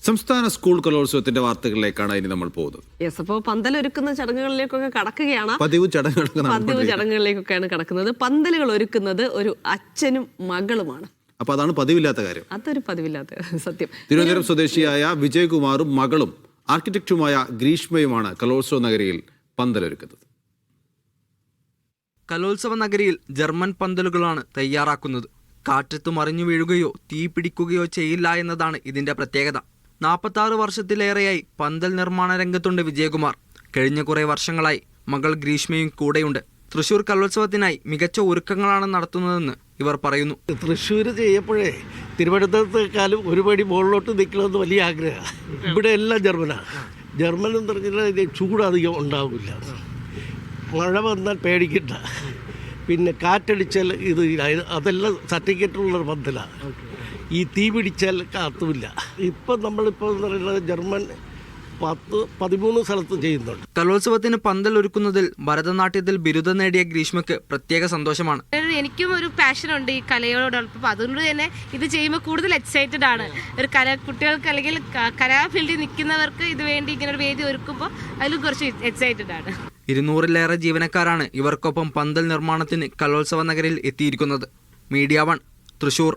സംസ്ഥാന സ്കൂൾ കലോത്സവത്തിന്റെ വാർത്തകളിലേക്കാണ് ഇനി നമ്മൾ പോകുന്നത്. യെസ്, അപ്പോൾ പന്തലൊരുക്കുന്ന ചടങ്ങുകളിലേക്കൊക്കെ കടക്കുകയാണ്. പതിവ് ചടങ്ങുകളിലേക്കൊക്കെയാണ് കടക്കുന്നത്. പന്തലുകൾ ഒരുക്കുന്നത് ഒരു അച്ഛനും മകളുമാണ്. അപ്പൊ അതാണ് പതിവില്ലാത്ത കാര്യം. അതൊരു പതിവില്ലാത്ത സത്യം. തിരുവനന്തപുരം സ്വദേശിയായ വിജയകുമാറും മകളും ആർക്കിടെക്റ്റുമായ ഗ്രീഷ്മയുമാണ് കലോത്സവ നഗരിയിൽ പന്തലൊരുക്കുന്നത്. കലോത്സവ നഗരിയിൽ ജർമ്മൻ പന്തലുകളാണ് തയ്യാറാക്കുന്നത്. കാറ്റത്ത് മറിഞ്ഞു വീഴുകയോ തീ പിടിക്കുകയോ ചെയ്യില്ല എന്നതാണ് ഇതിന്റെ പ്രത്യേകത. 46 വർഷത്തിലേറെയായി പന്തൽ നിർമ്മാണ രംഗത്തുണ്ട് വിജയകുമാർ. കഴിഞ്ഞ കുറേ വർഷങ്ങളായി മകൾ ഗ്രീഷ്മയും കൂടെയുണ്ട്. തൃശൂർ കലോത്സവത്തിനായി മികച്ച ഒരുക്കങ്ങളാണ് നടത്തുന്നതെന്ന് ഇവർ പറയുന്നു. തൃശ്ശൂർ ചെയ്യപ്പോഴേ തിരുവനന്തപുരത്തേക്കാളും ഒരുപടി മുകളിലോട്ട് നിൽക്കണമെന്ന് വലിയ ആഗ്രഹമാണ്. ഇവിടെ എല്ലാം ജർമ്മൻ എന്ന് പറഞ്ഞാൽ ചൂടധികം ഉണ്ടാവില്ല, മഴ വന്നാൽ പേടിക്കണ്ട, പിന്നെ കാറ്റടിച്ചാൽ ഇത് അതെല്ലാം സർട്ടിഫിക്കറ്റുള്ള പന്തലാണ്. ഈ തീ പിടിച്ചാൽ കാത്തുമില്ല. ഇപ്പം നമ്മളിപ്പോൾ എന്ന് പറയുന്നത് ജർമ്മൻ 10-13 സ്ഥലത്ത് ചെയ്യുന്നുണ്ട്. കലോത്സവത്തിന് പന്തൽ ഒരുക്കുന്നതിൽ ഭരതനാട്യത്തിൽ ബിരുദം നേടിയ ഗ്രീഷ്മയ്ക്ക് പ്രത്യേക സന്തോഷമാണ്. എനിക്കും ഒരു പാഷൻ ഉണ്ട് ഈ കലയോടൊപ്പം. അതുകൊണ്ട് തന്നെ ഇത് ചെയ്യുമ്പോൾ കൂടുതൽ എക്സൈറ്റഡ് ആണ്. ഒരു കുട്ടികൾക്ക് അല്ലെങ്കിൽ കലാ ഫീൽഡിൽ നിൽക്കുന്നവർക്ക് ഇത് വേണ്ടി ഇങ്ങനെ ഒരു വേദി ഒരുക്കുമ്പോൾ അതിലും കുറച്ച് എക്സൈറ്റഡ് ആണ്. 200-ലേറെ ജീവനക്കാരാണ് ഇവർക്കൊപ്പം പന്തൽ നിർമ്മാണത്തിന് കലോത്സവ നഗരിയിൽ എത്തിയിരിക്കുന്നത്. മീഡിയ 1 തൃശൂർ.